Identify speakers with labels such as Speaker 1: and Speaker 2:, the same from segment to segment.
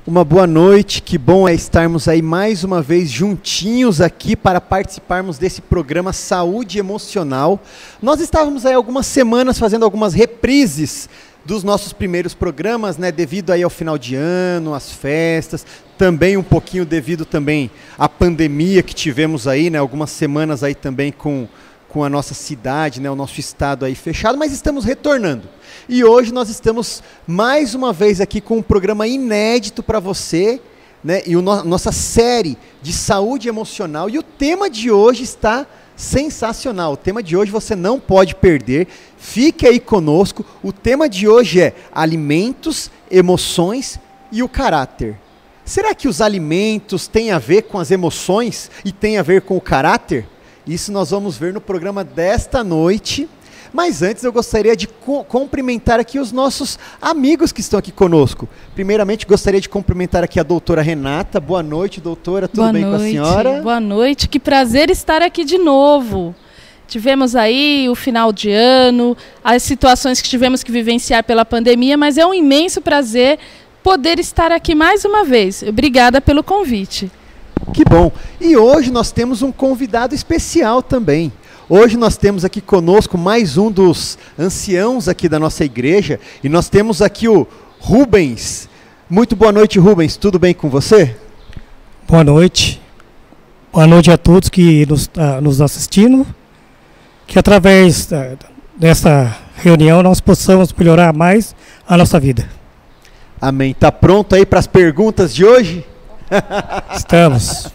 Speaker 1: Uma boa noite, que bom é estarmos aí mais uma vez juntinhos aqui para participarmos desse programa Saúde Emocional. Nós estávamos aí algumas semanas fazendo algumas reprises dos nossos primeiros programas, né, devido aí ao final de ano, às festas, também um pouquinho devido também à pandemia que tivemos aí, né, algumas semanas aí também com a nossa cidade, né, o nosso estado aí fechado, mas estamos retornando. E hoje nós estamos mais uma vez aqui com um programa inédito para você, né, e nossa série de saúde emocional. E o tema de hoje está sensacional. O tema de hoje você não pode perder. Fique aí conosco. O tema de hoje é alimentos, emoções e o caráter. Será que os alimentos têm a ver com as emoções e têm a ver com o caráter? Isso nós vamos ver no programa desta noite. Mas antes eu gostaria de cumprimentar aqui os nossos amigos que estão aqui conosco. Primeiramente, gostaria de cumprimentar aqui a doutora Renata. Boa noite, doutora. Tudo bem com a senhora?
Speaker 2: Boa noite. Que prazer estar aqui de novo. Tivemos aí o final de ano, as situações que tivemos que vivenciar pela pandemia, mas é um imenso prazer poder estar aqui mais uma vez. Obrigada pelo convite.
Speaker 1: Que bom. E hoje nós temos um convidado especial também. Hoje nós temos aqui conosco mais um dos anciãos aqui da nossa igreja, e nós temos aqui o Rubens. Muito boa noite, Rubens. Tudo bem com você?
Speaker 3: Boa noite. Boa noite a todos que nos assistindo. Que através dessa reunião nós possamos melhorar mais a nossa vida.
Speaker 1: Amém. Tá pronto aí para as perguntas de hoje?
Speaker 3: Estamos.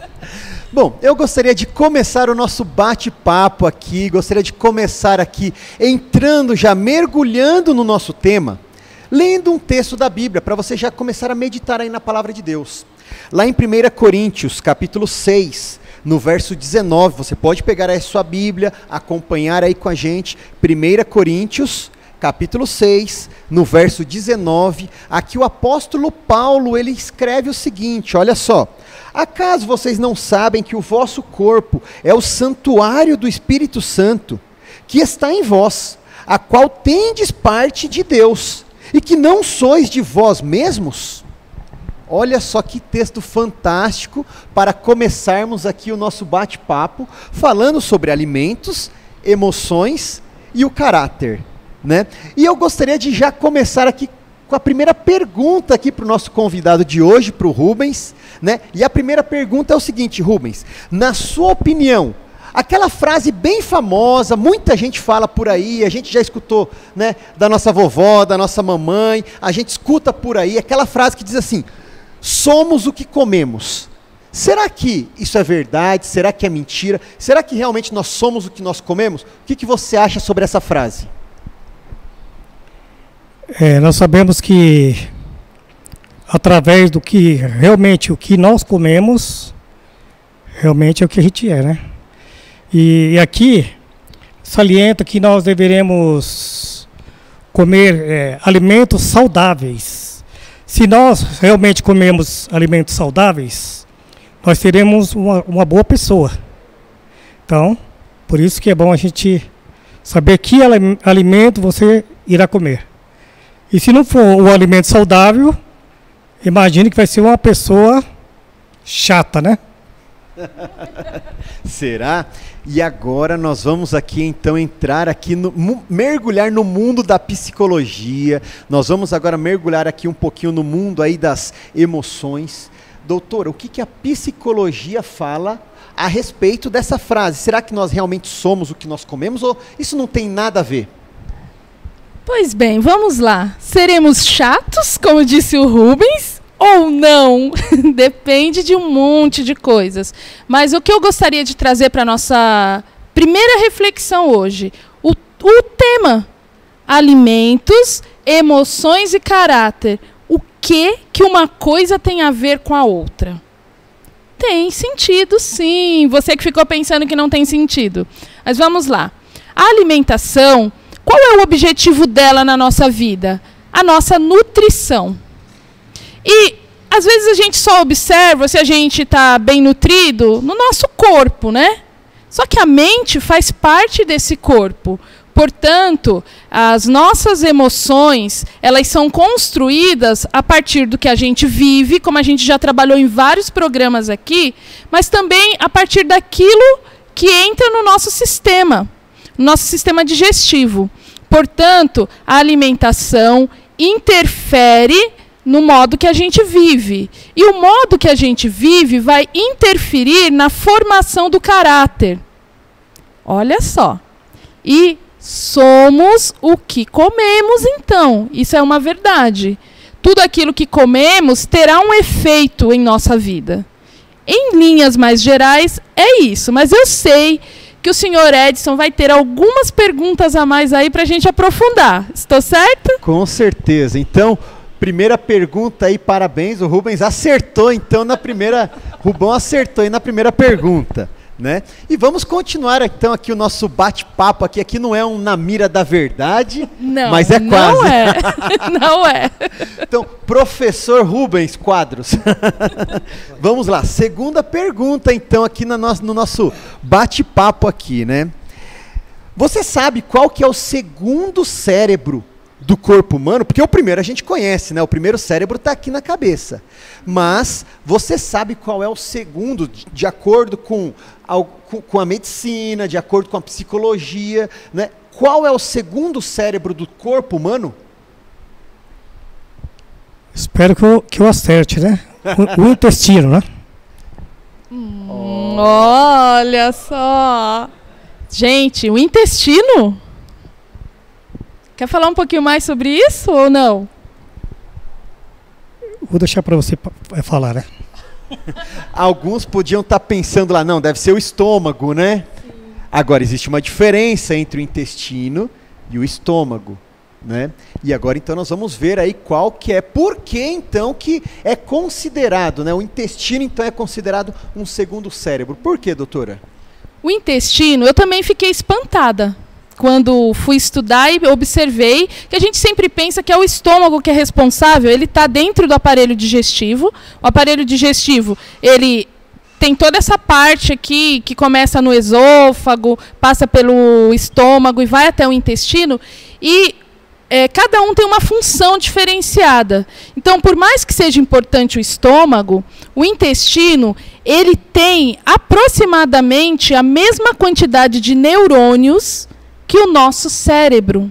Speaker 1: Bom, eu gostaria de começar o nosso bate-papo aqui, gostaria de começar aqui entrando, já mergulhando no nosso tema, lendo um texto da Bíblia, para você já começar a meditar aí na palavra de Deus. Lá em 1 Coríntios, capítulo 6, no verso 19, você pode pegar aí a sua Bíblia, acompanhar aí com a gente, 1 Coríntios, capítulo 6, no verso 19, aqui o apóstolo Paulo, ele escreve o seguinte, olha só: acaso vocês não sabem que o vosso corpo é o santuário do Espírito Santo, que está em vós, a qual tendes parte de Deus, e que não sois de vós mesmos? Olha só que texto fantástico para começarmos aqui o nosso bate-papo, falando sobre alimentos, emoções e o caráter, né? E eu gostaria de já começar aqui com a primeira pergunta aqui para o nosso convidado de hoje, para o Rubens, né? E a primeira pergunta é o seguinte, Rubens, na sua opinião, aquela frase bem famosa, muita gente fala por aí, a gente já escutou, né, da nossa vovó, da nossa mamãe, a gente escuta por aí, aquela frase que diz assim: somos o que comemos. Será que isso é verdade? Será que é mentira? Será que realmente nós somos o que nós comemos? O que você acha sobre essa frase?
Speaker 3: Nós sabemos que através do que realmente o que nós comemos, realmente é o que a gente é, né? E aqui salienta que nós deveremos comer alimentos saudáveis. Se nós realmente comemos alimentos saudáveis, nós teremos uma boa pessoa. Então, por isso que é bom a gente saber que alimento você irá comer. E se não for um alimento saudável, imagine que vai ser uma pessoa chata, né?
Speaker 1: Será? E agora nós vamos aqui então entrar aqui, mergulhar no mundo da psicologia. Nós vamos agora mergulhar aqui um pouquinho no mundo aí das emoções. Doutora, o que a psicologia fala a respeito dessa frase? Será que nós realmente somos o que nós comemos ou isso não tem nada a ver?
Speaker 2: Pois bem, vamos lá. Seremos chatos, como disse o Rubens, ou não? Depende de um monte de coisas. Mas o que eu gostaria de trazer para a nossa primeira reflexão hoje, o tema, alimentos, emoções e caráter. O que uma coisa tem a ver com a outra? Tem sentido, sim. Você que ficou pensando que não tem sentido. Mas vamos lá. A alimentação, qual é o objetivo dela na nossa vida? A nossa nutrição. E, às vezes, a gente só observa se a gente está bem nutrido no nosso corpo, né? Só que a mente faz parte desse corpo. Portanto, as nossas emoções, elas são construídas a partir do que a gente vive, como a gente já trabalhou em vários programas aqui, mas também a partir daquilo que entra no nosso sistema digestivo. Portanto, a alimentação interfere no modo que a gente vive. E o modo que a gente vive vai interferir na formação do caráter. Olha só. E somos o que comemos, então. Isso é uma verdade. Tudo aquilo que comemos terá um efeito em nossa vida. Em linhas mais gerais, é isso. Mas eu sei que o senhor Edson vai ter algumas perguntas a mais aí para a gente aprofundar. Estou certa?
Speaker 1: Com certeza. Então, primeira pergunta aí, parabéns. O Rubens acertou, então, na primeira... Rubão acertou aí na primeira pergunta, né? E vamos continuar, então, aqui o nosso bate-papo aqui. Aqui não é um Na Mira da Verdade,
Speaker 2: não,
Speaker 1: mas é quase.
Speaker 2: Não é. Não é.
Speaker 1: Então, professor Rubens Quadros. Vamos lá, segunda pergunta, então, aqui no nosso bate-papo aqui, né? Você sabe qual que é o segundo cérebro do corpo humano? Porque o primeiro a gente conhece, né? O primeiro cérebro está aqui na cabeça. Mas você sabe qual é o segundo, de acordo com a medicina, de acordo com a psicologia, né? Qual é o segundo cérebro do corpo humano?
Speaker 3: Espero que eu acerte, né? O intestino, né?
Speaker 2: Olha só. Gente, o intestino? Quer falar um pouquinho mais sobre isso ou não?
Speaker 3: Vou deixar para você falar, né?
Speaker 1: Alguns podiam estar pensando lá, não, deve ser o estômago, né? Sim. Agora, existe uma diferença entre o intestino e o estômago, né? E agora, então, nós vamos ver aí qual que é, por que, então, que é considerado, né? O intestino, então, é considerado um segundo cérebro. Por quê, doutora?
Speaker 2: O intestino, eu também fiquei espantada quando fui estudar e observei que a gente sempre pensa que é o estômago que é responsável. Ele está dentro do aparelho digestivo. O aparelho digestivo, ele tem toda essa parte aqui que começa no esôfago, passa pelo estômago e vai até o intestino. E cada um tem uma função diferenciada. Então, por mais que seja importante o estômago, o intestino, ele tem aproximadamente a mesma quantidade de neurônios que o nosso cérebro.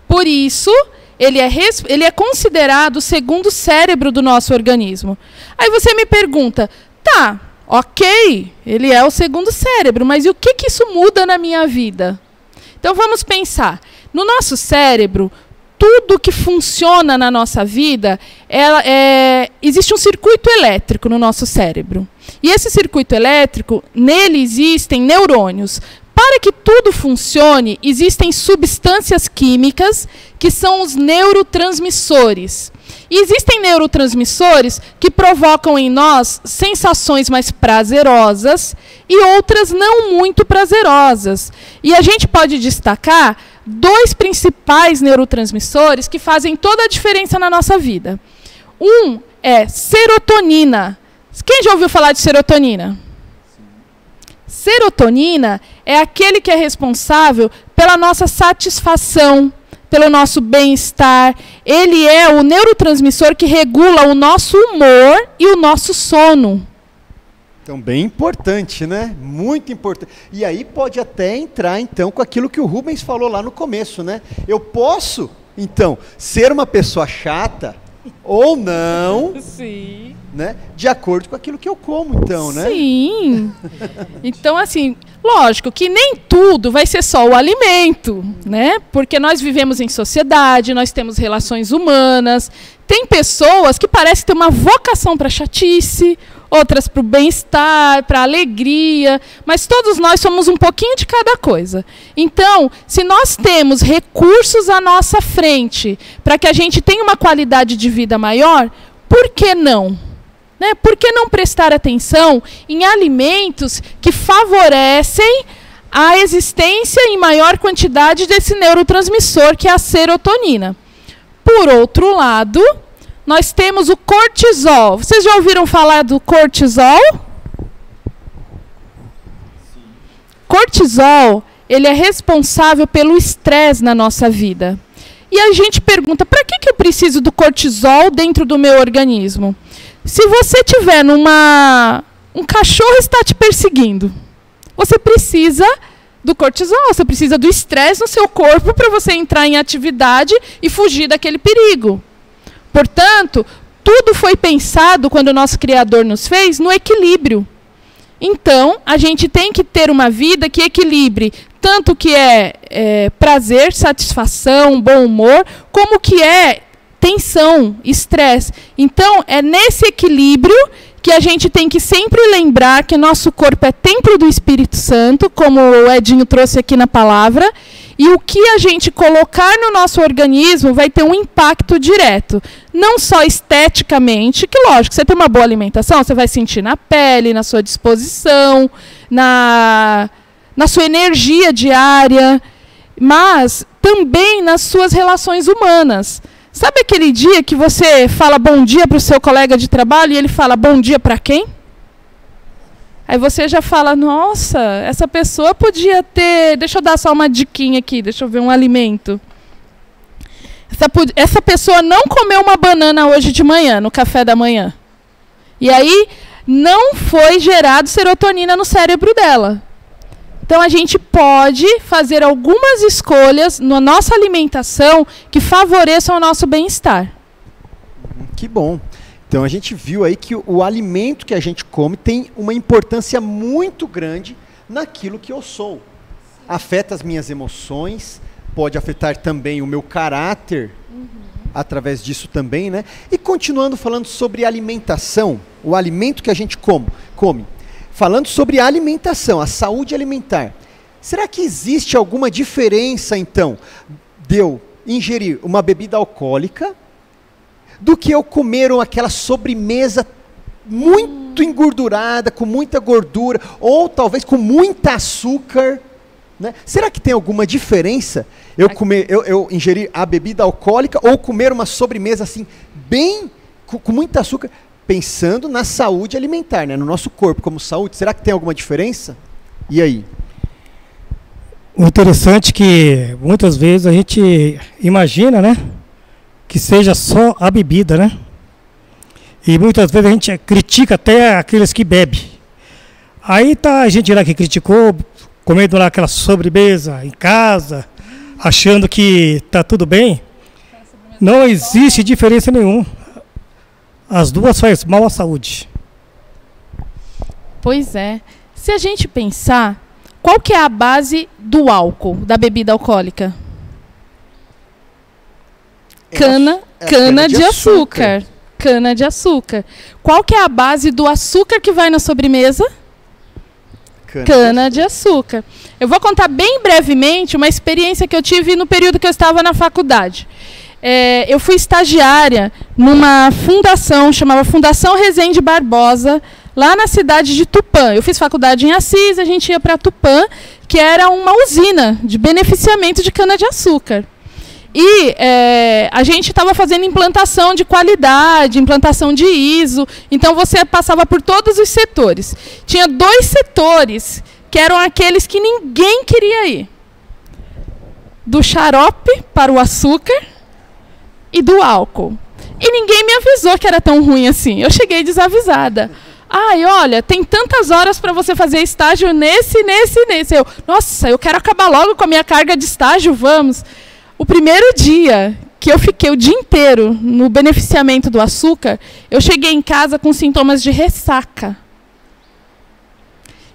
Speaker 2: Por isso, ele é considerado o segundo cérebro do nosso organismo. Aí você me pergunta, tá, ok, ele é o segundo cérebro, mas e o que isso muda na minha vida? Então vamos pensar. No nosso cérebro, tudo que funciona na nossa vida, existe um circuito elétrico no nosso cérebro. E esse circuito elétrico, nele existem neurônios. Para que tudo funcione, existem substâncias químicas que são os neurotransmissores. E existem neurotransmissores que provocam em nós sensações mais prazerosas e outras não muito prazerosas. E a gente pode destacar dois principais neurotransmissores que fazem toda a diferença na nossa vida. Um é serotonina. Quem já ouviu falar de serotonina? Serotonina é aquele que é responsável pela nossa satisfação, pelo nosso bem-estar. Ele é o neurotransmissor que regula o nosso humor e o nosso sono.
Speaker 1: Então, bem importante, né? Muito importante. E aí pode até entrar, então, com aquilo que o Rubens falou lá no começo, né? Eu posso, então, ser uma pessoa chata ou não.
Speaker 2: Sim.
Speaker 1: Né? De acordo com aquilo que eu como, então, né?
Speaker 2: Sim. Então, assim, lógico que nem tudo vai ser só o alimento, né? Porque nós vivemos em sociedade, nós temos relações humanas. Tem pessoas que parecem ter uma vocação para chatice, outras para o bem-estar, para a alegria, mas todos nós somos um pouquinho de cada coisa. Então, se nós temos recursos à nossa frente para que a gente tenha uma qualidade de vida maior, por que não? Né? Por que não prestar atenção em alimentos que favorecem a existência em maior quantidade desse neurotransmissor, que é a serotonina? Por outro lado, nós temos o cortisol. Vocês já ouviram falar do cortisol? Sim. Cortisol, ele é responsável pelo estresse na nossa vida. E a gente pergunta, para que eu preciso do cortisol dentro do meu organismo? Se você tiver um cachorro está te perseguindo, você precisa do cortisol, você precisa do estresse no seu corpo para você entrar em atividade e fugir daquele perigo. Portanto, tudo foi pensado, quando o nosso Criador nos fez, no equilíbrio. Então, a gente tem que ter uma vida que equilibre tanto o que é prazer, satisfação, bom humor, como o que é tensão, estresse. Então, é nesse equilíbrio que a gente tem que sempre lembrar que nosso corpo é templo do Espírito Santo, como o Edinho trouxe aqui na palavra, e o que a gente colocar no nosso organismo vai ter um impacto direto. Não só esteticamente, que lógico, você tem uma boa alimentação, você vai sentir na pele, na sua disposição, na sua energia diária, mas também nas suas relações humanas. Sabe aquele dia que você fala bom dia para o seu colega de trabalho e ele fala bom dia para quem? Aí você já fala, nossa, essa pessoa podia ter... Deixa eu dar só uma diquinha aqui, deixa eu ver um alimento. Essa pessoa não comeu uma banana hoje de manhã, no café da manhã. E aí não foi gerado serotonina no cérebro dela. Então a gente pode fazer algumas escolhas na nossa alimentação que favoreçam o nosso bem-estar.
Speaker 1: Que bom. Então a gente viu aí que o alimento que a gente come tem uma importância muito grande naquilo que eu sou. Afeta as minhas emoções, pode afetar também o meu caráter, através disso também, né? E continuando falando sobre alimentação, o alimento que a gente come. Falando sobre a alimentação, a saúde alimentar. Será que existe alguma diferença, então, de eu ingerir uma bebida alcoólica do que eu comer aquela sobremesa muito engordurada, com muita gordura, ou talvez com muita açúcar, né? Será que tem alguma diferença eu ingerir a bebida alcoólica ou comer uma sobremesa assim, bem com muito açúcar, pensando na saúde alimentar, né? No nosso corpo como saúde? Será que tem alguma diferença? E aí?
Speaker 3: O interessante é que muitas vezes a gente imagina, né, que seja só a bebida, né? E muitas vezes a gente critica até aqueles que bebem. Aí tá a gente lá que criticou, comendo lá aquela sobremesa em casa, achando que tá tudo bem. Não existe diferença nenhuma. As duas fazem mal à saúde. Pois é.
Speaker 2: Se a gente pensar, qual que é a base do álcool, da bebida alcoólica? Cana de açúcar. Cana de açúcar. Qual que é a base do açúcar que vai na sobremesa? Cana de açúcar. Eu vou contar bem brevemente uma experiência que eu tive no período que eu estava na faculdade. Eu fui estagiária numa fundação, chamava Fundação Rezende Barbosa, lá na cidade de Tupã. Eu fiz faculdade em Assis, a gente ia para Tupã, que era uma usina de beneficiamento de cana-de-açúcar. E a gente estava fazendo implantação de qualidade, implantação de ISO, então você passava por todos os setores. Tinha 2 setores que eram aqueles que ninguém queria ir. Do xarope para o açúcar e do álcool. E ninguém me avisou que era tão ruim assim. Eu cheguei desavisada. Ai, olha, tem tantas horas para você fazer estágio nesse. Nossa, eu quero acabar logo com a minha carga de estágio, vamos. O primeiro dia que eu fiquei o dia inteiro no beneficiamento do açúcar, eu cheguei em casa com sintomas de ressaca.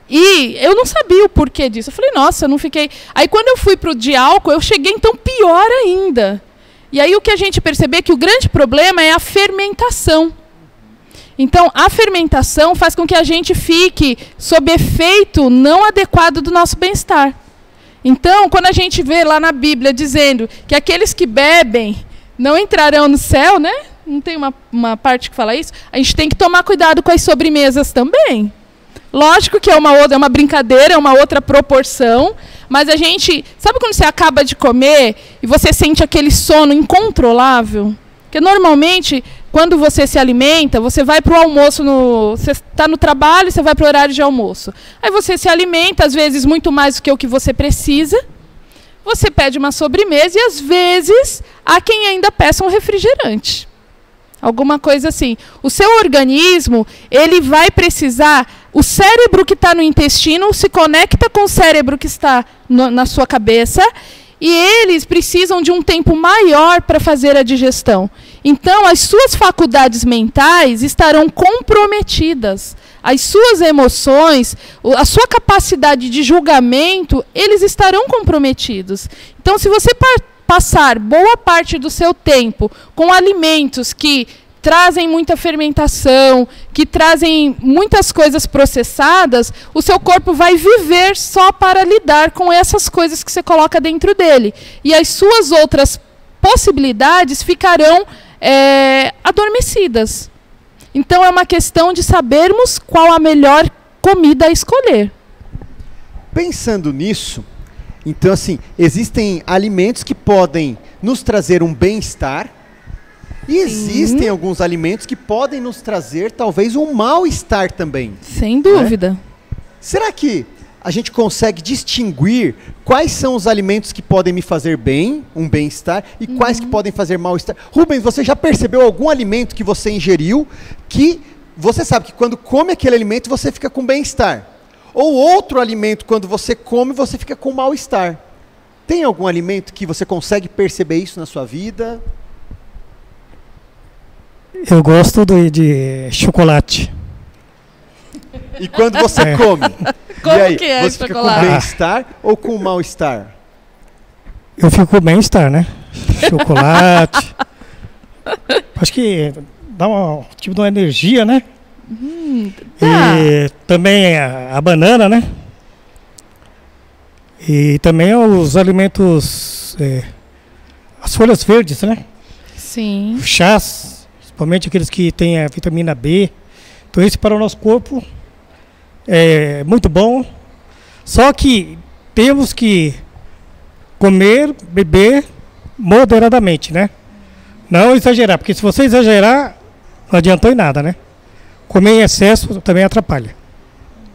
Speaker 2: E eu não sabia o porquê disso. Eu falei, nossa, eu não fiquei... Aí quando eu fui para o de álcool, eu cheguei então pior ainda. E aí o que a gente percebeu é que o grande problema é a fermentação. Então, a fermentação faz com que a gente fique sob efeito não adequado do nosso bem-estar. Então, quando a gente vê lá na Bíblia dizendo que aqueles que bebem não entrarão no céu, né? Não tem uma parte que fala isso? A gente tem que tomar cuidado com as sobremesas também. Lógico que é uma brincadeira, é uma outra proporção, mas a gente... Sabe quando você acaba de comer e você sente aquele sono incontrolável? Porque normalmente, quando você se alimenta, você vai para o almoço, você está no trabalho, você vai para o horário de almoço. Aí você se alimenta, às vezes, muito mais do que o que você precisa. Você pede uma sobremesa e, às vezes, há quem ainda peça um refrigerante. Alguma coisa assim. O seu organismo, ele vai precisar... O cérebro que está no intestino se conecta com o cérebro que está na sua cabeça e eles precisam de um tempo maior para fazer a digestão. Então, as suas faculdades mentais estarão comprometidas. As suas emoções, a sua capacidade de julgamento, eles estarão comprometidos. Então, se você passar boa parte do seu tempo com alimentos que trazem muita fermentação, que trazem muitas coisas processadas, o seu corpo vai viver só para lidar com essas coisas que você coloca dentro dele. E as suas outras possibilidades ficarão adormecidas. Então é uma questão de sabermos qual a melhor comida a escolher.
Speaker 1: Pensando nisso, então assim, existem alimentos que podem nos trazer um bem-estar, e existem alguns alimentos que podem nos trazer, talvez, um mal-estar também.
Speaker 2: Sem dúvida.
Speaker 1: Né? Será que a gente consegue distinguir quais são os alimentos que podem me fazer bem, um bem-estar, e quais que podem fazer mal-estar? Rubens, você já percebeu algum alimento que você ingeriu que você sabe que quando come aquele alimento você fica com bem-estar? Ou outro alimento, quando você come, você fica com mal-estar? Tem algum alimento que você consegue perceber isso na sua vida?
Speaker 3: Eu gosto de chocolate.
Speaker 1: E quando você come?
Speaker 2: Como
Speaker 1: e aí,
Speaker 2: que é
Speaker 1: você fica
Speaker 2: chocolate?
Speaker 1: com bem-estar ou com mal-estar?
Speaker 3: Eu fico com bem-estar, né? Chocolate. Acho que dá tipo de uma energia, né? E também a banana, né? E também os alimentos, as folhas verdes, né?
Speaker 2: Sim.
Speaker 3: Chás. Principalmente aqueles que têm a vitamina B. Então isso para o nosso corpo é muito bom. Só que temos que comer, beber moderadamente, né? Não exagerar, porque se você exagerar, não adiantou em nada, né? Comer em excesso também atrapalha.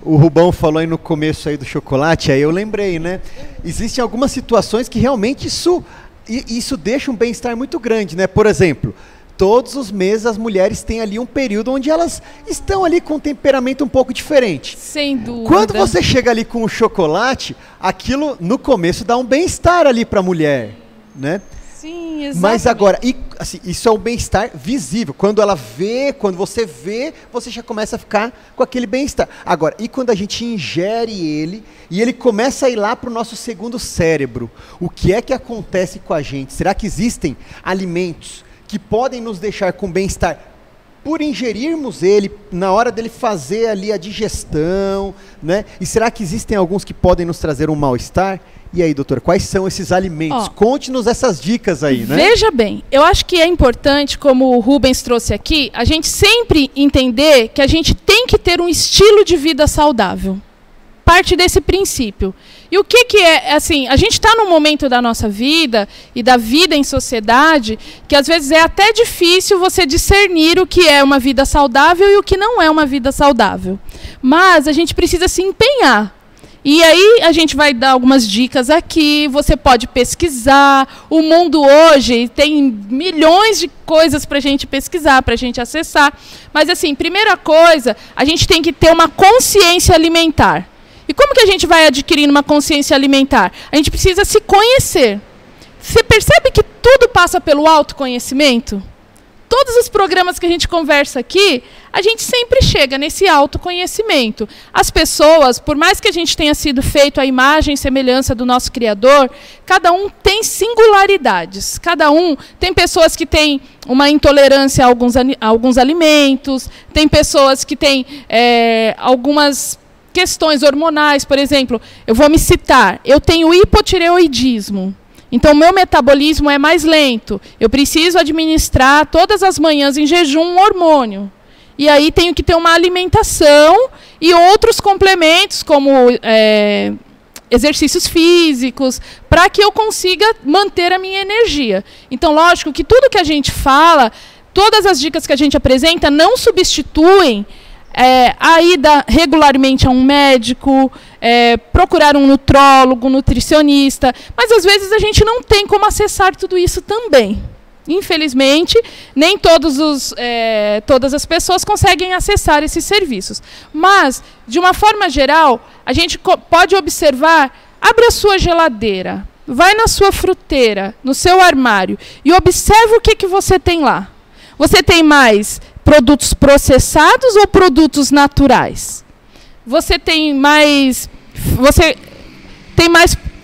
Speaker 1: O Rubão falou aí no começo aí do chocolate, aí eu lembrei, né? Existem algumas situações que realmente isso deixa um bem-estar muito grande, né? Por exemplo, todos os meses as mulheres têm ali um período onde elas estão ali com um temperamento um pouco diferente.
Speaker 2: Sem dúvida.
Speaker 1: Quando você chega ali com o chocolate, aquilo no começo dá um bem-estar ali para a mulher, né?
Speaker 2: Sim, exatamente.
Speaker 1: Mas agora, assim, isso é um bem-estar visível. Quando ela vê, quando você vê, você já começa a ficar com aquele bem-estar. Agora, e quando a gente ingere ele, e ele começa a ir lá para o nosso segundo cérebro, o que é que acontece com a gente? Será que existem alimentos que podem nos deixar com bem-estar por ingerirmos ele, na hora dele fazer ali a digestão, né? E será que existem alguns que podem nos trazer um mal-estar? E aí, doutor, quais são esses alimentos? Conte-nos essas dicas aí, né?
Speaker 2: Veja bem, eu acho que é importante, como o Rubens trouxe aqui, a gente sempre entender que a gente tem que ter um estilo de vida saudável. Parte desse princípio. E o que é, assim, a gente está num momento da nossa vida e da vida em sociedade que às vezes é até difícil você discernir o que é uma vida saudável e o que não é uma vida saudável. Mas a gente precisa se empenhar. E aí a gente vai dar algumas dicas aqui, você pode pesquisar. O mundo hoje tem milhões de coisas para a gente pesquisar, para a gente acessar. Mas assim, primeira coisa, a gente tem que ter uma consciência alimentar. E como que a gente vai adquirindo uma consciência alimentar? A gente precisa se conhecer. Você percebe que tudo passa pelo autoconhecimento? Todos os programas que a gente conversa aqui, a gente sempre chega nesse autoconhecimento. As pessoas, por mais que a gente tenha sido feito à imagem e semelhança do nosso Criador, cada um tem singularidades. Cada um tem pessoas que têm uma intolerância a alguns alimentos, tem pessoas que têm algumas questões hormonais, por exemplo. Eu vou me citar, eu tenho hipotireoidismo. Então, o meu metabolismo é mais lento. Eu preciso administrar todas as manhãs em jejum um hormônio. E aí tenho que ter uma alimentação e outros complementos, como exercícios físicos, para que eu consiga manter a minha energia. Então, lógico que tudo que a gente fala, todas as dicas que a gente apresenta não substituem a ida regularmente a um médico, procurar um nutrólogo, nutricionista, mas às vezes a gente não tem como acessar tudo isso também. Infelizmente, nem todas as pessoas conseguem acessar esses serviços. Mas, de uma forma geral, a gente pode observar, abre a sua geladeira, vai na sua fruteira, no seu armário, e observa o que você tem lá. Você tem mais produtos processados ou produtos naturais? Você tem mais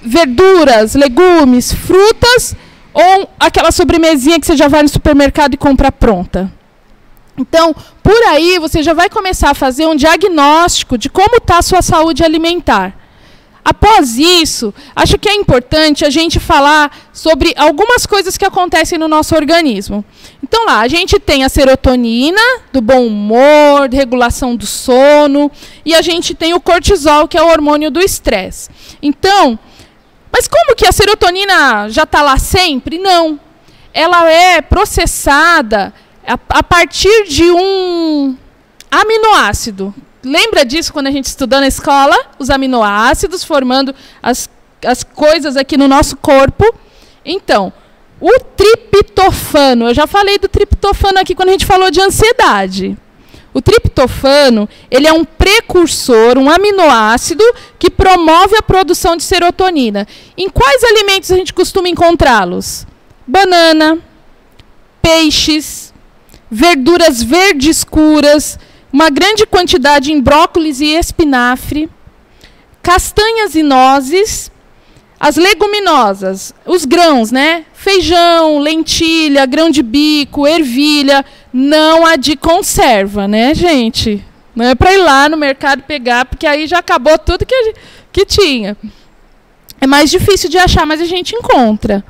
Speaker 2: verduras, legumes, frutas, ou aquela sobremesinha que você já vai no supermercado e compra pronta? Então, por aí você já vai começar a fazer um diagnóstico de como está a sua saúde alimentar. Após isso, acho que é importante a gente falar sobre algumas coisas que acontecem no nosso organismo. Então lá, a gente tem a serotonina, do bom humor, regulação do sono, e a gente tem o cortisol, que é o hormônio do estresse. Então, mas como que a serotonina já está lá sempre? Não. Ela é processada a partir de um aminoácido. Lembra disso quando a gente estudou na escola? Os aminoácidos formando as coisas aqui no nosso corpo. Então, o triptofano, eu já falei do triptofano aqui quando a gente falou de ansiedade. O triptofano, ele é um precursor, um aminoácido que promove a produção de serotonina. Em quais alimentos a gente costuma encontrá-los? Banana, peixes, verduras verdes escuras, uma grande quantidade em brócolis e espinafre, castanhas e nozes, as leguminosas, os grãos, né? Feijão, lentilha, grão de bico, ervilha, não a de conserva, né, gente? Não é para ir lá no mercado pegar, porque aí já acabou tudo que tinha. É mais difícil de achar, mas a gente encontra.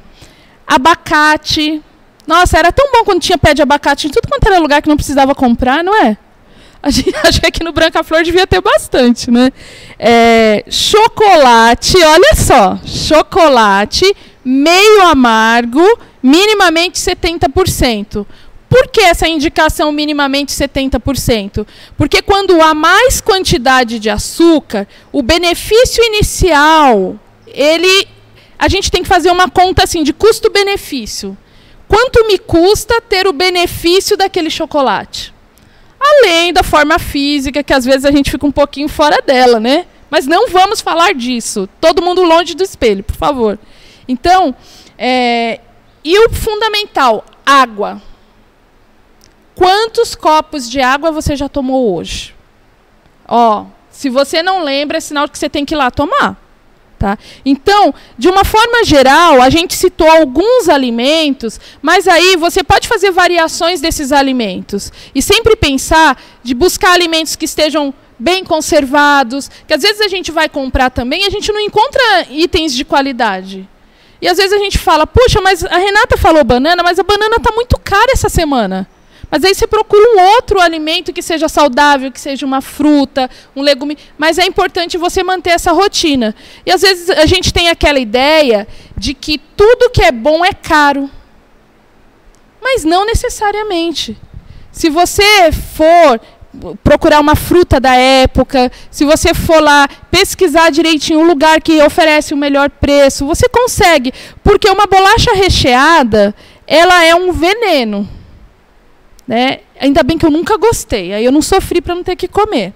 Speaker 2: Abacate. Nossa, era tão bom quando tinha pé de abacate em tudo quanto era lugar que não precisava comprar, não é? Acho que aqui no Branca Flor devia ter bastante, né? Chocolate, olha só. Chocolate, meio amargo, minimamente 70%. Por que essa indicação minimamente 70%? Porque quando há mais quantidade de açúcar, o benefício inicial, a gente tem que fazer uma conta assim, de custo-benefício. Quanto me custa ter o benefício daquele chocolate? Além da forma física, que às vezes a gente fica um pouquinho fora dela, né? Mas não vamos falar disso. Todo mundo longe do espelho, por favor. Então, e o fundamental, água. Quantos copos de água você já tomou hoje? Ó, se você não lembra, é sinal que você tem que ir lá tomar. Tá? Então, de uma forma geral, a gente citou alguns alimentos, mas aí você pode fazer variações desses alimentos. E sempre pensar de buscar alimentos que estejam bem conservados, que às vezes a gente vai comprar também e a gente não encontra itens de qualidade. E às vezes a gente fala, puxa, mas a Renata falou banana, mas a banana está muito cara essa semana. Mas aí você procura um outro alimento que seja saudável, que seja uma fruta, um legume. Mas é importante você manter essa rotina. E às vezes a gente tem aquela ideia de que tudo que é bom é caro. Mas não necessariamente. Se você for procurar uma fruta da época, se você for lá pesquisar direitinho um lugar que oferece o melhor preço, você consegue. Porque uma bolacha recheada, ela é um veneno. Né? Ainda bem que eu nunca gostei, aí eu não sofri para não ter que comer.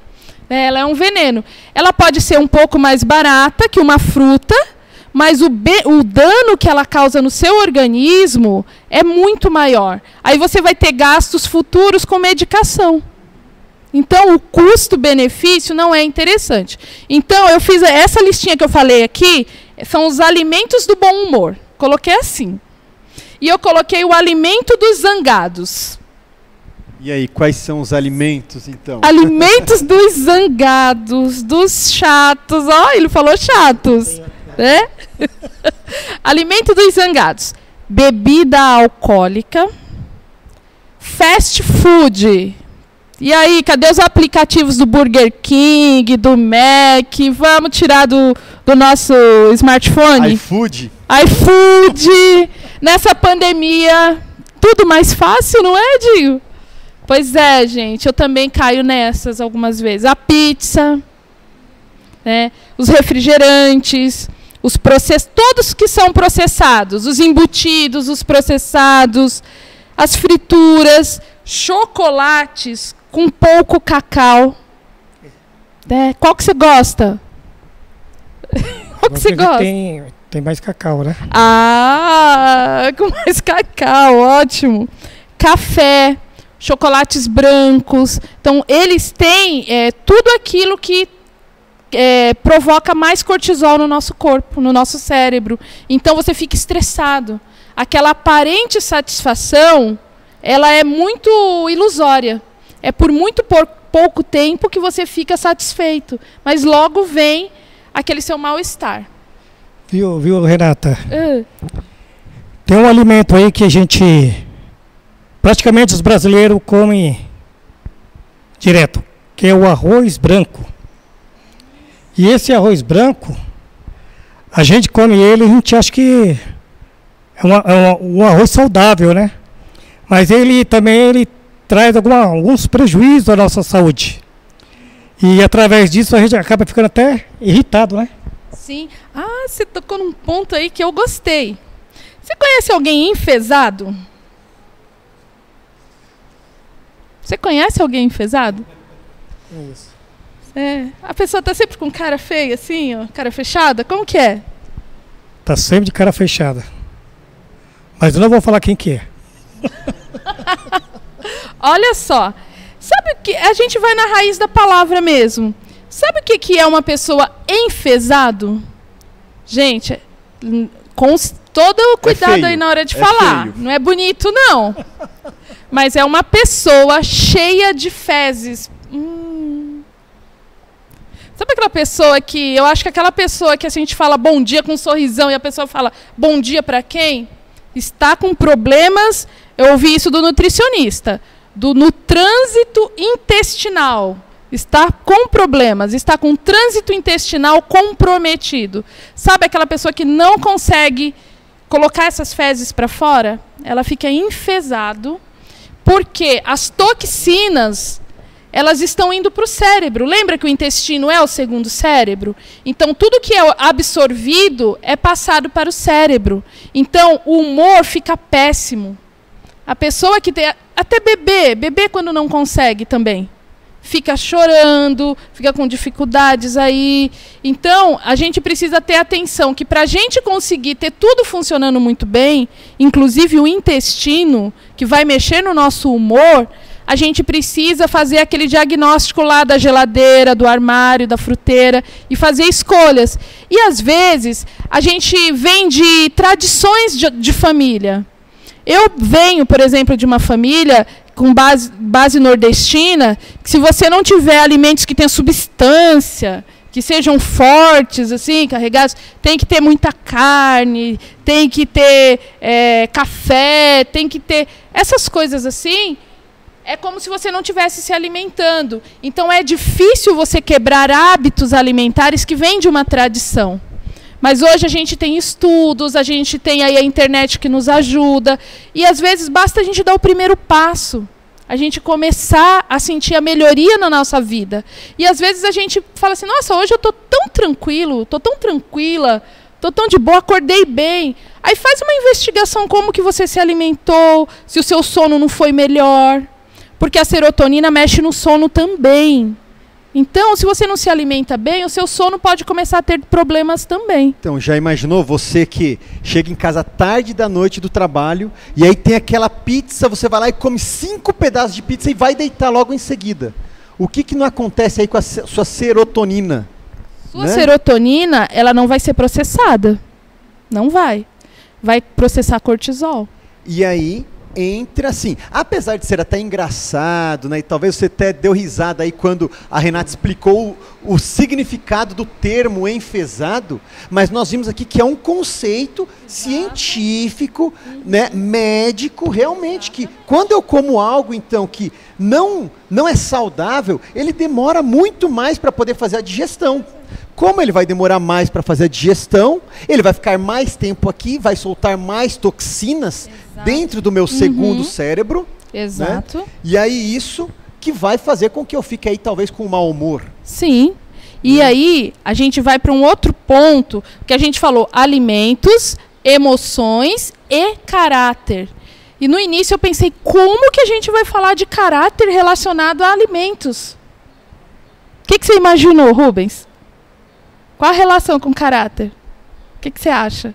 Speaker 2: Né? Ela é um veneno. Ela pode ser um pouco mais barata que uma fruta, mas o dano que ela causa no seu organismo é muito maior. Aí você vai ter gastos futuros com medicação. Então, o custo-benefício não é interessante. Então, eu fiz essa listinha que eu falei aqui, são os alimentos do bom humor. Coloquei assim. E eu coloquei o alimento dos zangados.
Speaker 1: E aí, quais são os alimentos, então?
Speaker 2: Alimentos dos zangados, dos chatos. Ó, ele falou chatos. Né? Alimento dos zangados. Bebida alcoólica. Fast food. E aí, cadê os aplicativos do Burger King, do Mac? Vamos tirar do nosso smartphone?
Speaker 1: iFood.
Speaker 2: iFood! Nessa pandemia, tudo mais fácil, não é, Dinho? Pois é, gente, eu também caio nessas algumas vezes. A pizza, né? Os refrigerantes, todos que são processados, os embutidos, os processados, as frituras, chocolates com pouco cacau. Né? Qual que você gosta? Qual que você gosta?
Speaker 3: Tem mais cacau, né?
Speaker 2: Ah, com mais cacau, ótimo. Café, chocolates brancos. Então, eles têm tudo aquilo que provoca mais cortisol no nosso corpo, no nosso cérebro. Então, você fica estressado. Aquela aparente satisfação, ela é muito ilusória. É por muito pouco tempo que você fica satisfeito. Mas logo vem aquele seu mal-estar.
Speaker 3: Viu, Renata? Tem um alimento aí que a gente... Praticamente os brasileiros comem direto, que é o arroz branco. E esse arroz branco, a gente come ele, a gente acha que é um arroz saudável, né? Mas ele também traz alguns prejuízos à nossa saúde. E através disso a gente acaba ficando até irritado, né?
Speaker 2: Sim. Ah, você tocou num ponto aí que eu gostei. Você conhece alguém enfesado? Você conhece alguém enfesado?
Speaker 3: Isso.
Speaker 2: A pessoa tá sempre com cara feia, assim, ó, cara fechada? Como que é?
Speaker 3: Tá sempre de cara fechada. Mas eu não vou falar quem que é.
Speaker 2: Olha só. Sabe o que? A gente vai na raiz da palavra mesmo. Sabe o que é uma pessoa enfesado? Gente, com todo o cuidado aí na hora de falar.
Speaker 1: Feio.
Speaker 2: Não é bonito, não. Mas é uma pessoa cheia de fezes. Sabe aquela pessoa que... Eu acho que aquela pessoa que a gente fala bom dia com um sorrisão e a pessoa fala bom dia para quem? Está com problemas... Eu ouvi isso do nutricionista. No trânsito intestinal. Está com problemas. Está com trânsito intestinal comprometido. Sabe aquela pessoa que não consegue colocar essas fezes para fora? Ela fica enfesado. Porque as toxinas... elas estão indo para o cérebro. Lembra que o intestino é o segundo cérebro? Então, tudo que é absorvido é passado para o cérebro. Então, o humor fica péssimo. A pessoa que tem... Até bebê quando não consegue também. Fica chorando, fica com dificuldades aí. Então, a gente precisa ter atenção que para a gente conseguir ter tudo funcionando muito bem, inclusive o intestino, que vai mexer no nosso humor... A gente precisa fazer aquele diagnóstico lá da geladeira, do armário, da fruteira e fazer escolhas. E, às vezes, a gente vem de tradições de família. Eu venho, por exemplo, de uma família com base nordestina, que se você não tiver alimentos que tenham substância, que sejam fortes, assim, carregados, tem que ter muita carne, tem que ter café, tem que ter essas coisas assim... É como se você não estivesse se alimentando. Então, é difícil você quebrar hábitos alimentares que vêm de uma tradição. Mas hoje a gente tem estudos, a gente tem aí a internet que nos ajuda. E, às vezes, basta a gente dar o primeiro passo. A gente começar a sentir a melhoria na nossa vida. E, às vezes, a gente fala assim, nossa, hoje eu estou tão tranquilo, estou tão tranquila, estou tão de boa, acordei bem. Aí faz uma investigação como que você se alimentou, se o seu sono não foi melhor. Porque a serotonina mexe no sono também. Então, se você não se alimenta bem, o seu sono pode começar a ter problemas também.
Speaker 1: Então, já imaginou você que chega em casa tarde da noite do trabalho e aí tem aquela pizza, você vai lá e come 5 pedaços de pizza e vai deitar logo em seguida. O que não acontece aí com a sua serotonina?
Speaker 2: Sua serotonina, ela não vai ser processada. Não vai. Vai processar cortisol.
Speaker 1: E aí... entra assim, apesar de ser até engraçado, né, e talvez você até deu risada aí quando a Renata explicou o significado do termo enfezado, mas nós vimos aqui que é um conceito científico, né, médico, realmente, que quando eu como algo, então, que não é saudável, ele demora muito mais para poder fazer a digestão. Como ele vai demorar mais para fazer a digestão, ele vai ficar mais tempo aqui, vai soltar mais toxinas dentro do meu segundo cérebro.
Speaker 2: Exato.
Speaker 1: Né? E aí isso que vai fazer com que eu fique aí talvez com mau humor.
Speaker 2: Sim. E aí a gente vai para um outro ponto, que a gente falou alimentos, emoções e caráter. E no início eu pensei, como que a gente vai falar de caráter relacionado a alimentos? O que você imaginou, Rubens? Qual a relação com caráter? O que você acha?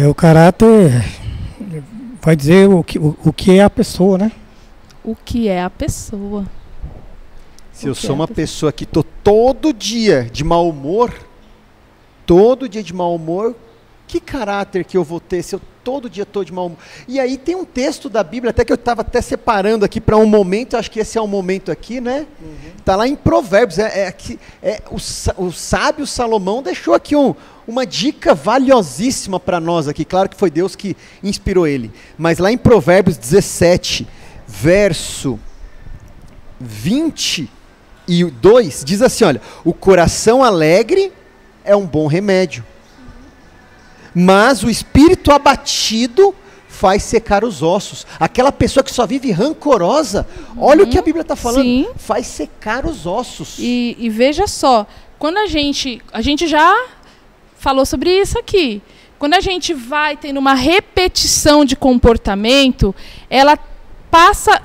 Speaker 3: O caráter vai dizer o que é a pessoa, né?
Speaker 2: O que é a pessoa.
Speaker 1: Se eu sou uma pessoa que estou todo dia de mau humor, que caráter que eu vou ter se eu todo dia estou de mau humor? E aí tem um texto da Bíblia, até que eu estava até separando aqui para um momento, acho que esse é um momento aqui, né? Está lá em Provérbios, o sábio Salomão deixou aqui uma dica valiosíssima para nós aqui, claro que foi Deus que inspirou ele, mas lá em Provérbios 17, verso 22, diz assim, olha, o coração alegre é um bom remédio, mas o espírito abatido faz secar os ossos. Aquela pessoa que só vive rancorosa, olha o que a Bíblia está falando, sim, faz secar os ossos.
Speaker 2: E veja só, quando a gente já falou sobre isso aqui, quando a gente vai tendo uma repetição de comportamento, ela passa,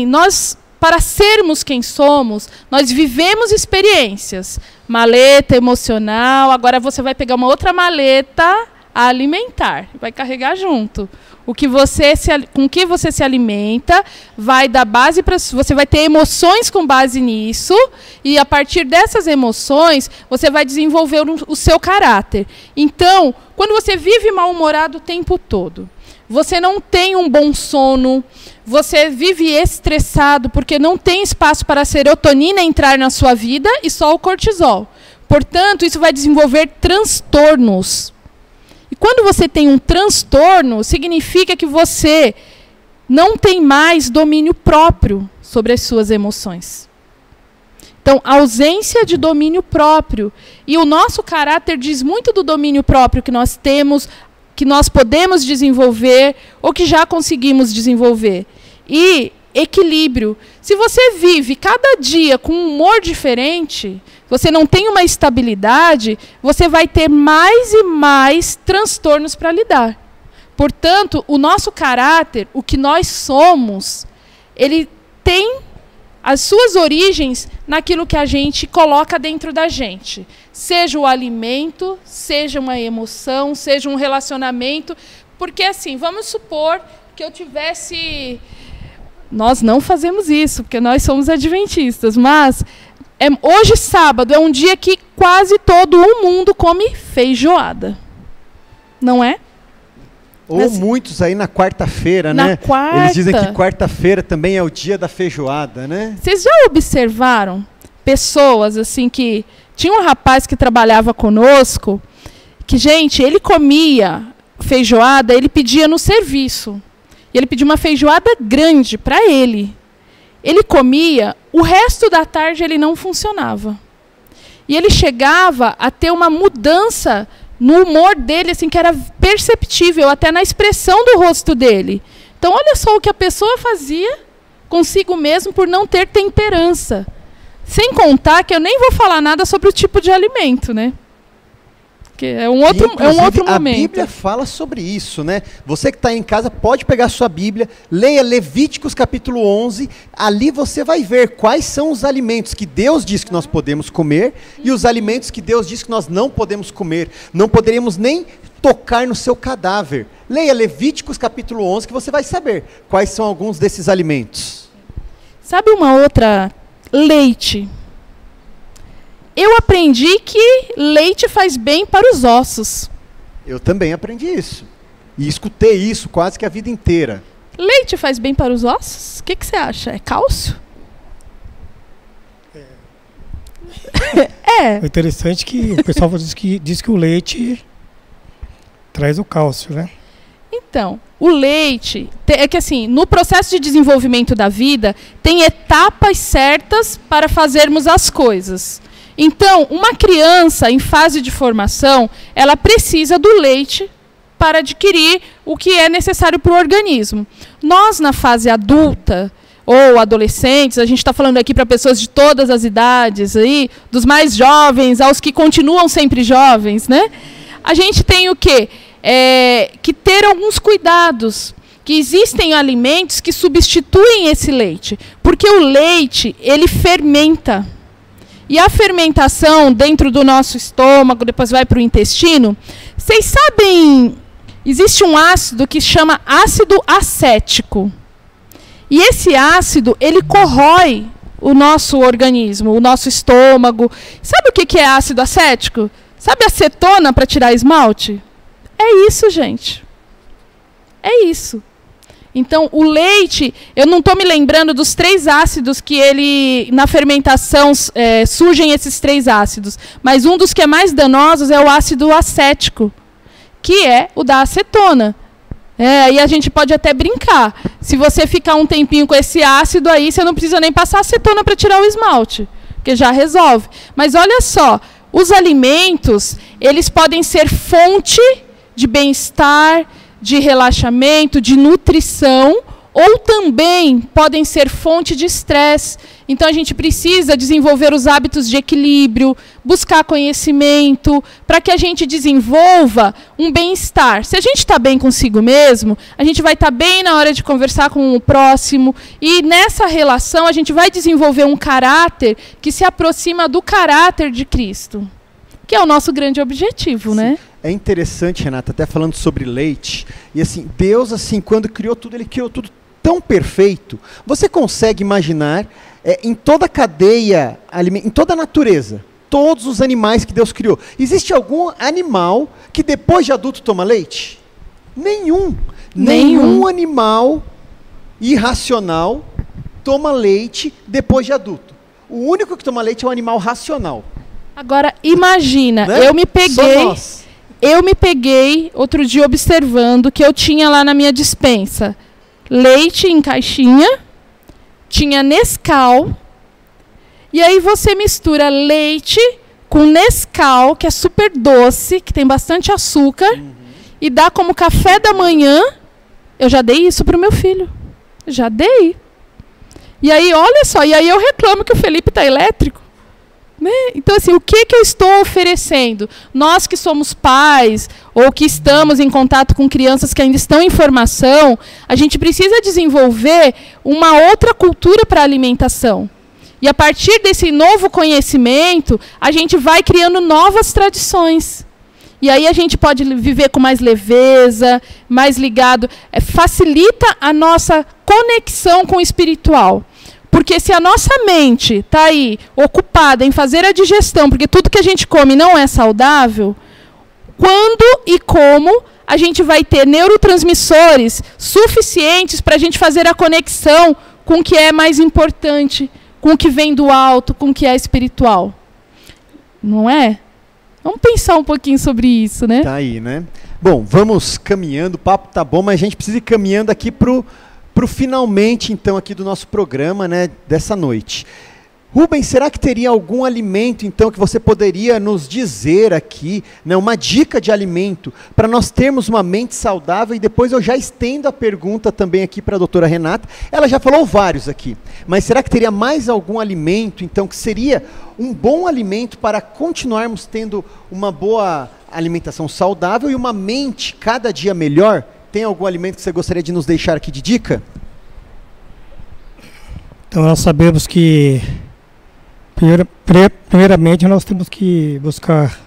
Speaker 2: nós, para sermos quem somos, nós vivemos experiências, maleta emocional, agora você vai pegar uma outra maleta alimentar, vai carregar junto. Com que você se alimenta vai dar base para você vai ter emoções com base nisso, e a partir dessas emoções você vai desenvolver o seu caráter. Então, quando você vive mal-humorado o tempo todo, você não tem um bom sono, você vive estressado porque não tem espaço para a serotonina entrar na sua vida e só o cortisol. Portanto, isso vai desenvolver transtornos. E quando você tem um transtorno, significa que você não tem mais domínio próprio sobre as suas emoções. Então, ausência de domínio próprio. E o nosso caráter diz muito do domínio próprio que nós temos, que nós podemos desenvolver ou que já conseguimos desenvolver. E equilíbrio. Se você vive cada dia com um humor diferente, você não tem uma estabilidade, você vai ter mais e mais transtornos para lidar. Portanto, o nosso caráter, o que nós somos, ele tem as suas origens naquilo que a gente coloca dentro da gente. Seja o alimento, seja uma emoção, seja um relacionamento. Porque assim, vamos supor que eu tivesse... Nós não fazemos isso, porque nós somos adventistas, mas hoje, sábado, é um dia que quase todo o mundo come feijoada. Não é?
Speaker 1: Ou mas, muitos aí na quarta-feira, né?
Speaker 2: Quarta.
Speaker 1: Eles dizem que quarta-feira também é o dia da feijoada, né?
Speaker 2: Vocês já observaram pessoas assim que... Tinha um rapaz que trabalhava conosco, que, gente, ele comia feijoada, ele pedia no serviço. Ele pediu uma feijoada grande para ele. Ele comia, o resto da tarde ele não funcionava. E ele chegava a ter uma mudança no humor dele, assim, que era perceptível, até na expressão do rosto dele. Então, olha só o que a pessoa fazia consigo mesmo por não ter temperança. Sem contar que eu nem vou falar nada sobre o tipo de alimento, né? Que é um outro momento.
Speaker 1: A Bíblia fala sobre isso, né? Você que está em casa pode pegar sua Bíblia, leia Levíticos capítulo 11, ali você vai ver quais são os alimentos que Deus diz que nós podemos comer e os alimentos que Deus diz que nós não podemos comer. Não poderíamos nem tocar no seu cadáver. Leia Levíticos capítulo 11 que você vai saber quais são alguns desses alimentos.
Speaker 2: Sabe uma outra? Leite. Eu aprendi que leite faz bem para os ossos.
Speaker 1: Eu também aprendi isso. E escutei isso quase que a vida inteira.
Speaker 2: Leite faz bem para os ossos? O que você acha? É cálcio? É.
Speaker 3: O interessante é que o pessoal diz que o leite traz o cálcio, né?
Speaker 2: Então, o leite, é que assim, no processo de desenvolvimento da vida, tem etapas certas para fazermos as coisas. Então, uma criança em fase de formação, ela precisa do leite para adquirir o que é necessário para o organismo. Nós, na fase adulta, ou adolescentes, a gente está falando aqui para pessoas de todas as idades, aí, dos mais jovens aos que continuam sempre jovens, né? A gente tem o quê? Que ter alguns cuidados, que existem alimentos que substituem esse leite, porque o leite, ele fermenta. E a fermentação dentro do nosso estômago, depois vai para o intestino. Vocês sabem, existe um ácido que chama ácido acético. E esse ácido, ele corrói o nosso organismo, o nosso estômago. Sabe o que é ácido acético? Sabe acetona para tirar esmalte? É isso, gente. É isso. Então, o leite, eu não estou me lembrando dos 3 ácidos que ele, na fermentação, surgem esses 3 ácidos. Mas um dos que é mais danosos é o ácido acético, que é o da acetona. E a gente pode até brincar. Se você ficar um tempinho com esse ácido aí, você não precisa nem passar acetona para tirar o esmalte, porque já resolve. Mas olha só, os alimentos, eles podem ser fonte de bem-estar, de relaxamento, de nutrição, ou também podem ser fonte de estresse. Então, a gente precisa desenvolver os hábitos de equilíbrio, buscar conhecimento, para que a gente desenvolva um bem-estar. Se a gente está bem consigo mesmo, a gente vai estar bem na hora de conversar com o próximo, e nessa relação a gente vai desenvolver um caráter que se aproxima do caráter de Cristo, que é o nosso grande objetivo,
Speaker 1: Sim.
Speaker 2: né?
Speaker 1: É interessante, Renata, até falando sobre leite, e assim, Deus, assim, quando criou tudo, ele criou tudo tão perfeito. Você consegue imaginar, em toda a cadeia, em toda a natureza, todos os animais que Deus criou, existe algum animal que depois de adulto toma leite? Nenhum. Nenhum animal irracional toma leite depois de adulto. O único que toma leite é o animal racional.
Speaker 2: Agora, imagina,
Speaker 1: Né?
Speaker 2: eu me peguei outro dia observando que eu tinha lá na minha despensa leite em caixinha, tinha Nescau, e aí você mistura leite com Nescau, que é super doce, que tem bastante açúcar, e dá como café da manhã. Eu já dei isso para o meu filho. Já dei. E aí, olha só, e aí eu reclamo que o Felipe está elétrico. Né? Então, assim, o que eu estou oferecendo? Nós que somos pais ou que estamos em contato com crianças que ainda estão em formação, a gente precisa desenvolver uma outra cultura para a alimentação. E a partir desse novo conhecimento, a gente vai criando novas tradições. E aí a gente pode viver com mais leveza, mais ligado, facilita a nossa conexão com o espiritual. Porque se a nossa mente está aí ocupada em fazer a digestão, porque tudo que a gente come não é saudável, quando e como a gente vai ter neurotransmissores suficientes para a gente fazer a conexão com o que é mais importante, com o que vem do alto, com o que é espiritual? Não é? Vamos pensar um pouquinho sobre isso, né?
Speaker 1: Tá aí, né? Bom, vamos caminhando, o papo tá bom, mas a gente precisa ir caminhando aqui pro finalmente, então, aqui do nosso programa, né, dessa noite. Rubens, será que teria algum alimento, então, que você poderia nos dizer aqui, né, uma dica de alimento, para nós termos uma mente saudável? E depois eu já estendo a pergunta também aqui para a doutora Renata. Ela já falou vários aqui, mas será que teria mais algum alimento, então, que seria um bom alimento para continuarmos tendo uma boa alimentação saudável e uma mente cada dia melhor? Tem algum alimento que você gostaria de nos deixar aqui de dica?
Speaker 3: Então, nós sabemos que, primeiramente, nós temos que buscar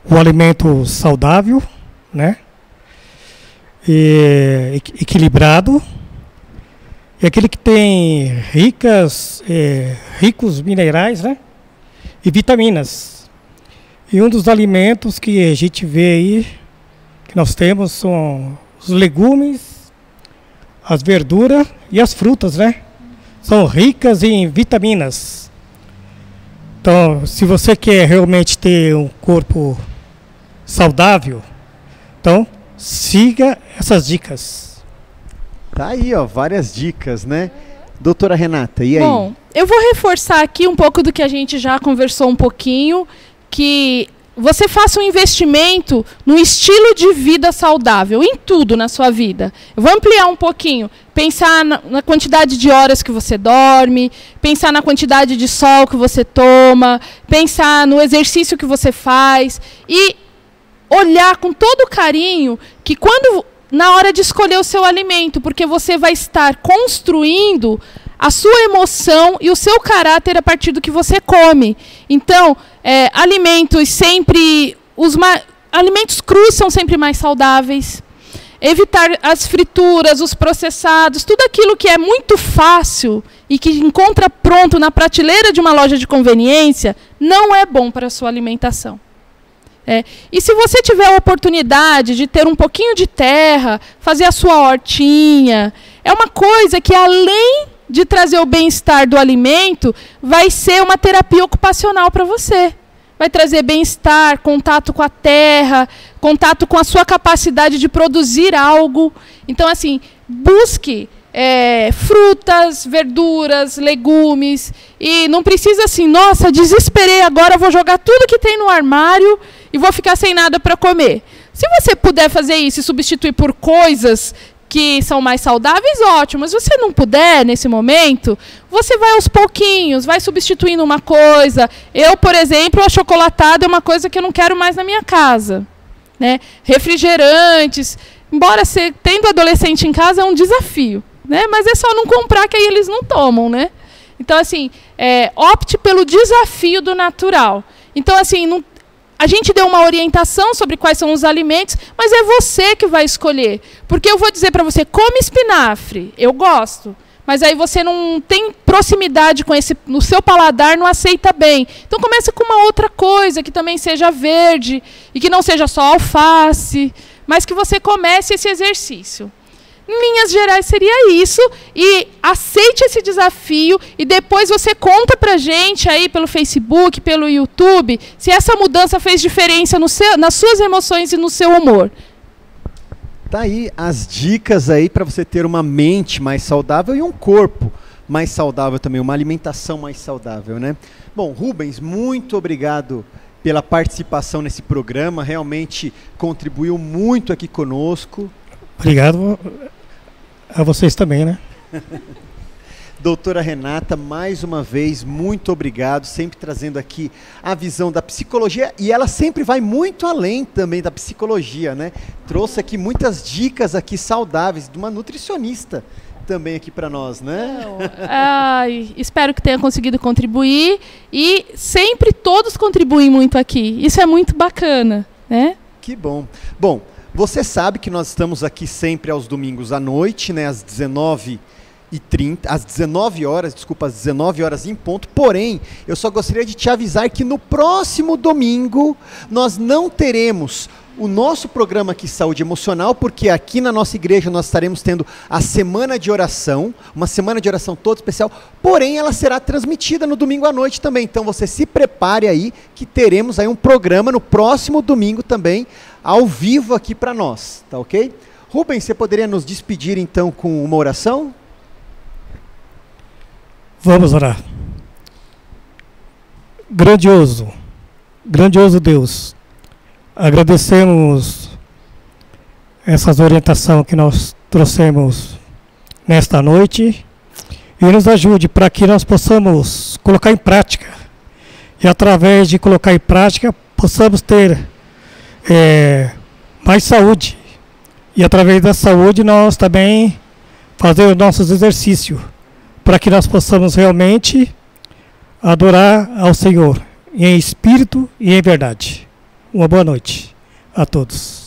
Speaker 3: o alimento saudável, né? E equilibrado, e aquele que tem ricos minerais, né? E vitaminas. E um dos alimentos que a gente vê aí, que nós temos, são os legumes, as verduras e as frutas, né? São ricas em vitaminas. Então, se você quer realmente ter um corpo saudável, então siga essas dicas.
Speaker 1: Tá aí, ó, várias dicas, né? Doutora Renata, e aí?
Speaker 2: Bom, eu vou reforçar aqui um pouco do que a gente já conversou um pouquinho, que você faça um investimento no estilo de vida saudável, em tudo na sua vida. Eu vou ampliar um pouquinho, pensar na quantidade de horas que você dorme, pensar na quantidade de sol que você toma, pensar no exercício que você faz e olhar com todo carinho que na hora de escolher o seu alimento, porque você vai estar construindo a sua emoção e o seu caráter a partir do que você come. Então, alimentos alimentos crus são sempre mais saudáveis. Evitar as frituras, os processados, tudo aquilo que é muito fácil e que encontra pronto na prateleira de uma loja de conveniência, não é bom para a sua alimentação. E se você tiver a oportunidade de ter um pouquinho de terra, fazer a sua hortinha, é uma coisa que, além de trazer o bem-estar do alimento, vai ser uma terapia ocupacional para você. Vai trazer bem-estar, contato com a terra, contato com a sua capacidade de produzir algo. Então, assim, busque frutas, verduras, legumes. E não precisa assim, nossa, desesperei agora, vou jogar tudo que tem no armário e vou ficar sem nada para comer. Se você puder fazer isso e substituir por coisas que são mais saudáveis, ótimo. Mas se você não puder, nesse momento, você vai aos pouquinhos, vai substituindo uma coisa. Eu, por exemplo, achocolatado é uma coisa que eu não quero mais na minha casa, né? Refrigerantes, embora tendo adolescente em casa é um desafio, né? Mas é só não comprar que aí eles não tomam, né? Então, assim, opte pelo desafio do natural. Então, assim, a gente deu uma orientação sobre quais são os alimentos, mas é você que vai escolher. Porque eu vou dizer para você, come espinafre, eu gosto, mas aí você não tem proximidade com no seu paladar, não aceita bem. Então comece com uma outra coisa, que também seja verde, e que não seja só alface, mas que você comece esse exercício. Em linhas gerais seria isso, e aceite esse desafio e depois você conta pra gente aí pelo Facebook, pelo YouTube, se essa mudança fez diferença nas suas emoções e no seu humor.
Speaker 1: Tá aí as dicas aí para você ter uma mente mais saudável e um corpo mais saudável também, uma alimentação mais saudável, né? Bom, Rubens, muito obrigado pela participação nesse programa, realmente contribuiu muito aqui conosco.
Speaker 3: Obrigado a vocês também, né?
Speaker 1: Doutora Renata, mais uma vez, muito obrigado, sempre trazendo aqui a visão da psicologia, e ela sempre vai muito além também da psicologia, né? Trouxe aqui muitas dicas aqui saudáveis, de uma nutricionista também aqui para nós, né?
Speaker 2: Espero que tenha conseguido contribuir, e sempre todos contribuem muito aqui, isso é muito bacana, né?
Speaker 1: Que bom. Bom, você sabe que nós estamos aqui sempre aos domingos à noite, né, às 19h30, às 19 horas, desculpa, às 19 horas em ponto. Porém, eu só gostaria de te avisar que no próximo domingo nós não teremos o nosso programa aqui Saúde Emocional, porque aqui na nossa igreja nós estaremos tendo a semana de oração, uma semana de oração toda especial, porém ela será transmitida no domingo à noite também. Então você se prepare aí que teremos aí um programa no próximo domingo também, ao vivo aqui para nós, tá ok? Rubens, você poderia nos despedir então com uma oração?
Speaker 3: Vamos orar. Grandioso Deus, agradecemos essas orientações que nós trouxemos nesta noite e nos ajude para que nós possamos colocar em prática e através de colocar em prática possamos ter mais saúde, e através da saúde nós também fazer os nossos exercícios, para que nós possamos realmente adorar ao Senhor em espírito e em verdade. Uma boa noite a todos.